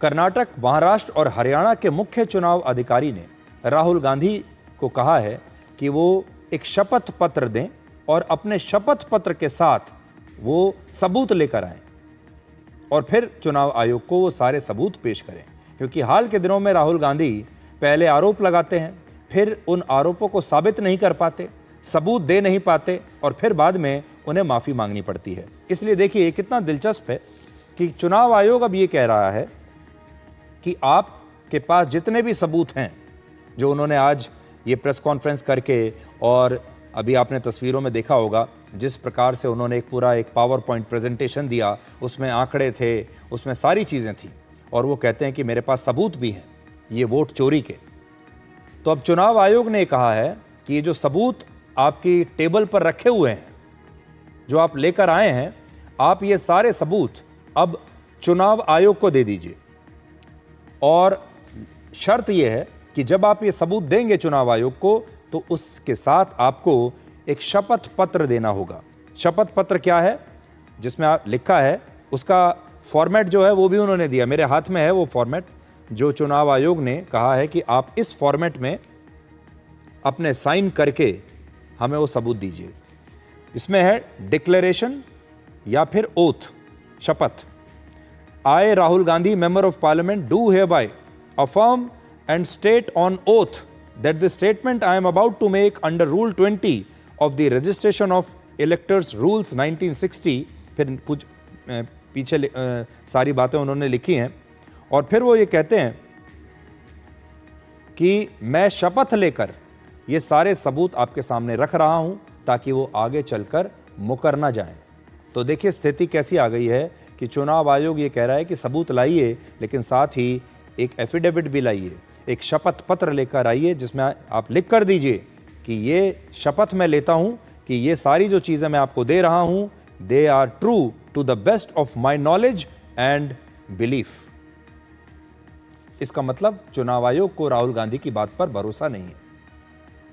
कर्नाटक, महाराष्ट्र और हरियाणा के मुख्य चुनाव अधिकारी ने राहुल गांधी को कहा है कि वो एक शपथ पत्र दें और अपने शपथ पत्र के साथ वो सबूत लेकर आएं और फिर चुनाव आयोग को वो सारे सबूत पेश करें, क्योंकि हाल के दिनों में राहुल गांधी पहले आरोप लगाते हैं, फिर उन आरोपों को साबित नहीं कर पाते, सबूत दे नहीं पाते और फिर बाद में उन्हें माफ़ी मांगनी पड़ती है। इसलिए देखिए कितना दिलचस्प है कि चुनाव आयोग अब ये कह रहा है कि आपके पास जितने भी सबूत हैं, जो उन्होंने आज ये प्रेस कॉन्फ्रेंस करके, और अभी आपने तस्वीरों में देखा होगा जिस प्रकार से उन्होंने एक पावर पॉइंट प्रेजेंटेशन दिया, उसमें आंकड़े थे, उसमें सारी चीज़ें थी, और वो कहते हैं कि मेरे पास सबूत भी हैं ये वोट चोरी के। तो अब चुनाव आयोग ने कहा है कि ये जो सबूत आपकी टेबल पर रखे हुए हैं, जो आप लेकर आए हैं, आप ये सारे सबूत अब चुनाव आयोग को दे दीजिए, और शर्त यह है कि जब आप ये सबूत देंगे चुनाव आयोग को, तो उसके साथ आपको एक शपथ पत्र देना होगा। शपथ पत्र क्या है? जिसमें आप लिखा है, उसका फॉर्मेट जो है वो भी उन्होंने दिया, मेरे हाथ में है वो फॉर्मेट, जो चुनाव आयोग ने कहा है कि आप इस फॉर्मेट में अपने साइन करके हमें वो सबूत दीजिए। इसमें है डिक्लेरेशन या फिर ओथ, शपथ। I, Rahul Gandhi, Member of Parliament, do hereby affirm and state on oath that the statement I am about to make under Rule 20 of the Registration of Electors Rules 1960, फिर पीछे सारी बातें उन्होंने लिखी हैं, और फिर वो ये कहते हैं कि मैं शपथ लेकर ये सारे सबूत आपके सामने रख रहा हूं ताकि वो आगे चलकर मुकर ना जाएं। तो देखिए स्थिति कैसी आ गई है कि चुनाव आयोग ये कह रहा है कि सबूत लाइए, लेकिन साथ ही एक एफिडेविट भी लाइए, एक शपथ पत्र लेकर आइए जिसमें आप लिख कर दीजिए कि ये शपथ मैं लेता हूं कि ये सारी जो चीज़ें मैं आपको दे रहा हूं, they are true to the best of my knowledge and belief. इसका मतलब चुनाव आयोग को राहुल गांधी की बात पर भरोसा नहीं है,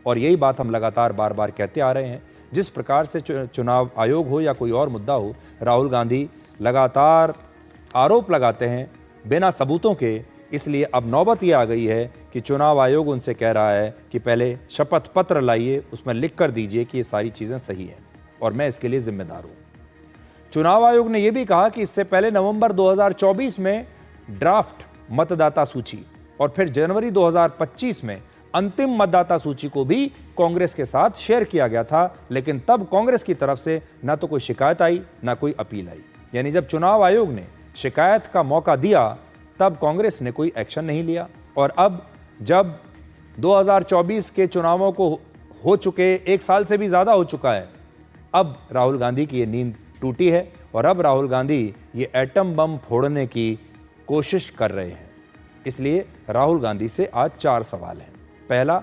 और यही बात हम लगातार बार बार कहते आ रहे हैं। जिस प्रकार से चुनाव आयोग हो या कोई और मुद्दा हो, राहुल गांधी लगातार आरोप लगाते हैं बिना सबूतों के। इसलिए अब नौबत ये आ गई है कि चुनाव आयोग उनसे कह रहा है कि पहले शपथ पत्र लाइए, उसमें लिख कर दीजिए कि ये सारी चीज़ें सही हैं और मैं इसके लिए जिम्मेदार हूँ। चुनाव आयोग ने यह भी कहा कि इससे पहले नवंबर 2024 में ड्राफ्ट मतदाता सूची और फिर जनवरी 2025 में अंतिम मतदाता सूची को भी कांग्रेस के साथ शेयर किया गया था, लेकिन तब कांग्रेस की तरफ से ना तो कोई शिकायत आई ना कोई अपील आई। यानी जब चुनाव आयोग ने शिकायत का मौका दिया तब कांग्रेस ने कोई एक्शन नहीं लिया, और अब जब 2024 के चुनावों को हो चुके 1 साल से भी ज़्यादा हो चुका है, अब राहुल गांधी की ये नींद टूटी है और अब राहुल गांधी ये एटम बम फोड़ने की कोशिश कर रहे हैं। इसलिए राहुल गांधी से आज 4 सवाल हैं। पहला,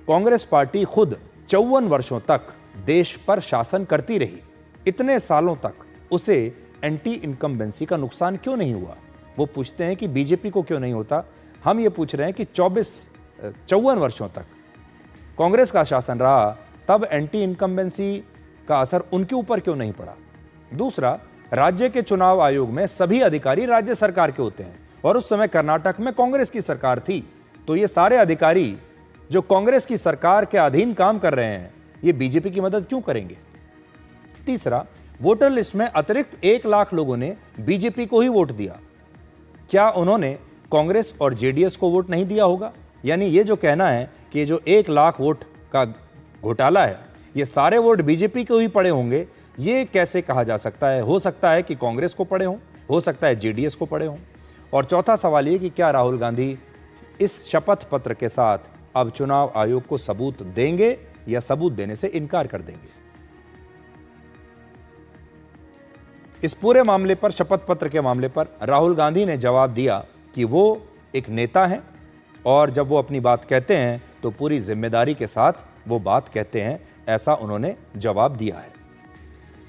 कांग्रेस पार्टी खुद 54 वर्षों तक देश पर शासन करती रही, इतने सालों तक उसे एंटी इनकम्बेंसी का नुकसान क्यों नहीं हुआ? वो पूछते हैं कि बीजेपी को क्यों नहीं होता। हम ये पूछ रहे हैं कि 54 वर्षों तक कांग्रेस का शासन रहा, तब एंटी इनकम्बेंसी का असर उनके ऊपर क्यों नहीं पड़ा? दूसरा, राज्य के चुनाव आयोग में सभी अधिकारी राज्य सरकार के होते हैं और उस समय कर्नाटक में कांग्रेस की सरकार थी, तो ये सारे अधिकारी जो कांग्रेस की सरकार के अधीन काम कर रहे हैं, ये बीजेपी की मदद क्यों करेंगे? तीसरा, वोटर लिस्ट में अतिरिक्त 1 लाख लोगों ने बीजेपी को ही वोट दिया, क्या उन्होंने कांग्रेस और जेडीएस को वोट नहीं दिया होगा? यानी ये जो कहना है कि ये जो 1 लाख वोट का घोटाला है, ये सारे वोट बीजेपी को ही पड़े होंगे, ये कैसे कहा जा सकता है? हो सकता है कि कांग्रेस को पड़े हों, हो सकता है जेडीएस को पड़े हों। और चौथा सवाल ये कि क्या राहुल गांधी इस शपथ पत्र के साथ अब चुनाव आयोग को सबूत देंगे या सबूत देने से इनकार कर देंगे? इस पूरे मामले पर, शपथ पत्र के मामले पर राहुल गांधी ने जवाब दिया कि वो एक नेता हैं और जब वो अपनी बात कहते हैं तो पूरी जिम्मेदारी के साथ वो बात कहते हैं, ऐसा उन्होंने जवाब दिया है।